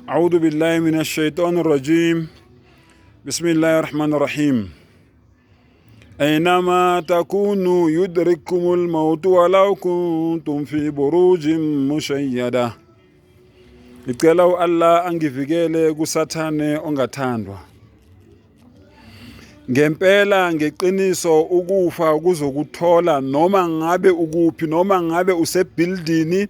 أعوذ بالله من الشيطان الرجيم بسم الله الرحمن الرحيم أينما تكونوا يدرككم الموت ولو كنتم في بروج مشيدة. Ngicela Allah angivikele kusathane ongathandwa. Ngempela ngeqiniso ukufa kuzokuthola noma ngabe ukuphi, noma ngabe usebuilding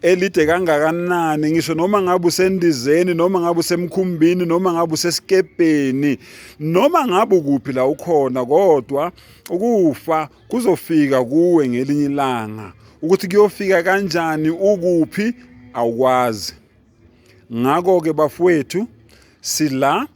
elide kangakanani, ngisho noma ngabe usendizeni, noma ngabe usemkhumbini, noma ngabe usesikepeni, noma ngabe ukuphi la ukhona, kodwa ukufa kuzofika kuwe ngelinye ilanga. Ukuthi kuyofika kanjani ukuphi awukwazi. Ngakho ke bafowethu sila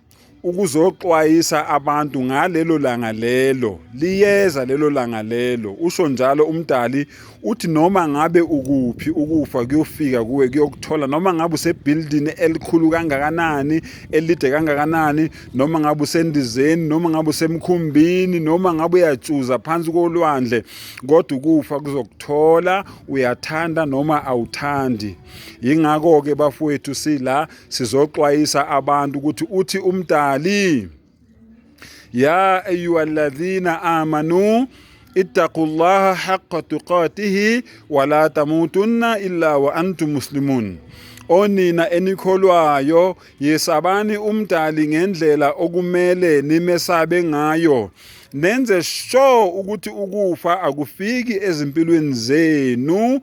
ukuzoxwayisa abantu ngalelo langa lelo, liyeza lelo langa lelo. Usho njalo umdali uthi noma ngabe ukuphi ukufa kuyofika kuwe kuyokuthola, noma ngabe usebuilding elikhulu kangakanani, elide kangakanani, noma ngabe usendizeni, noma ngabe usemkhumbini, noma ngabe uyatshuza phansi kolwandle, kodwa ukufa kuzokuthola uyathanda noma awuthandi. Yingakho ke bafowethu sila sizoxwayisa abantu ukuthi uthi umdali ya ayyuhalladhina amanu ittaqullaha haqqa tuqatihi wa la tamutunna illa wa antum muslimun. Onina enikholwayo yesabani umdali ngendlela okumele nimesabe ngayo, nenze sure ukuthi ukufa akufiki ezimpilweni zenu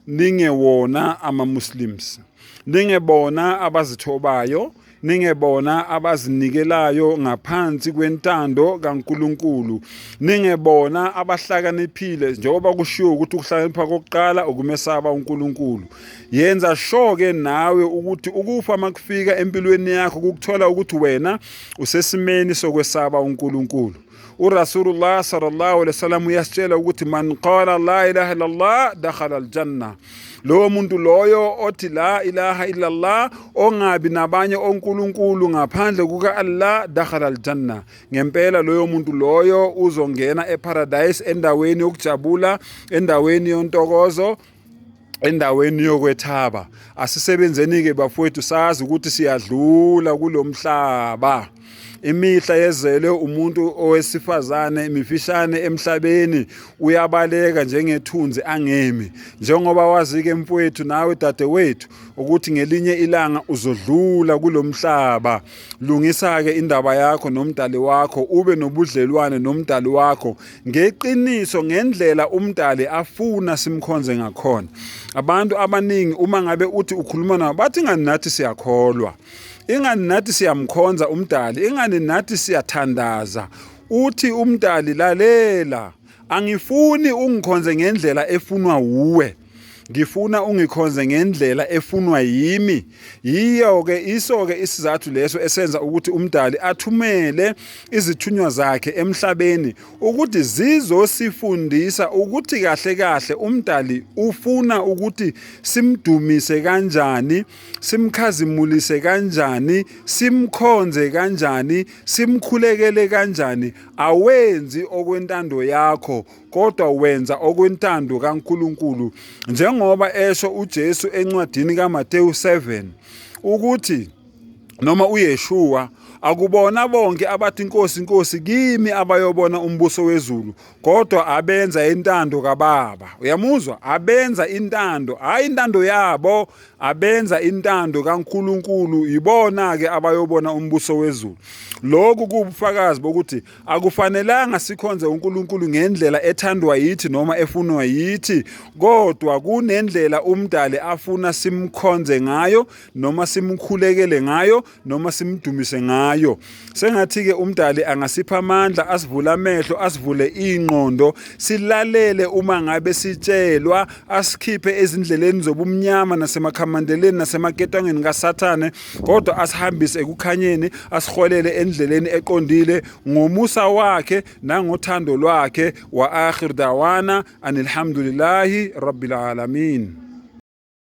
ningewona ama-Muslims, ningebona abazithobayo, ningebona abazinikelayo ngaphansi kwentando kaNkulunkulu, ningebona abahlakaniphile njengoba kushiwo ukuthi ukuhlakanipha kokuqala ukumesaba uNkulunkulu. Yenza sure ke nawe ukuthi ukufa makufika empilweni yakho kukuthola ukuthi wena usesimeni sokwesaba uNkulunkulu. uRasulullah sallallahu alaihi wasallam uyasitshela ukuthi man qala la ilaha illallah dakhala aljanna. Lowo muntu loyo othi la ilaha illallah, ongabi nabanye onkulunkulu ngaphandle kuka Allah, dakhala aljanna. Ngempela loyo muntu loyo uzongena eparadise, endaweni yokujabula, endaweni yontokozo, endaweni yokwethaba. Asisebenzeni ke bafowethu sazi ukuthi siyadlula kulomhlaba. Imihla yezele umuntu owesifazane imifishane emhlabeni uyabaleka njengethunzi angemi. Njengoba wazi ke mfowethu nawe dadewethu ukuthi ngelinye ilanga uzodlula kulomhlaba, lungisa ke indaba yakho nomdali wakho, ube nobudlelwane nomdali wakho ngeqiniso, ngendlela umdali afuna simkhonze ngakhona. Abantu abaningi uma ngabe uthi ukhuluma nabo bathi ngani nathi siyakholwa, ingani nathi siyamkhonza umdali, ingani nathi siyathandaza. Uthi umdali lalela, angifuni ungikhonze ngendlela efunwa uwe, ngifuna ungikhonze ngendlela efunwa yimi. Yiyo-ke iso-ke isizathu leso esenza ukuthi umdali athumele izithunywa zakhe emhlabeni ukuthi zizosifundisa ukuthi kahle kahle umdali ufuna ukuthi simdumise kanjani, simkhazimulise kanjani, simkhonze kanjani, simkhulekele kanjani. Awenzi okwentando yakho, kodwa wenza okwentando kaNkulunkulu, njengoba esho uJesu encwadini kaMateyu 7 ukuthi noma uYeshua akubona bonke abathi Nkosi Nkosi kimi abayobona umbuso wezulu, kodwa abenza intando kaBaba. Uyamuzwa? Abenza intando, hayi intando yabo, abenza intando kaNkulunkulu, ibona ke abayobona umbuso wezulu. Lokhu kubufakazi bokuthi akufanelanga sikhonze uNkulunkulu ngendlela ethandwa yithi noma efunwa yithi, kodwa kunendlela umdali afuna simkhonze ngayo, noma simkhulekele ngayo, noma simdumise ngayo. Sengathi ke umdali angasipha amandla, asivule amehlo, asivule ingqondo, silalele uma ngabe sitshelwa, asikhiphe ezindleleni zobumnyama nasemakhamandeleni nasemaketangeni kaSathane, kodwa asihambise ekukhanyeni, asiholele endleleni eqondile ngomusa wakhe nangothando lwakhe. Wa akhir dawana anilhamdulillahi rabbil alamin.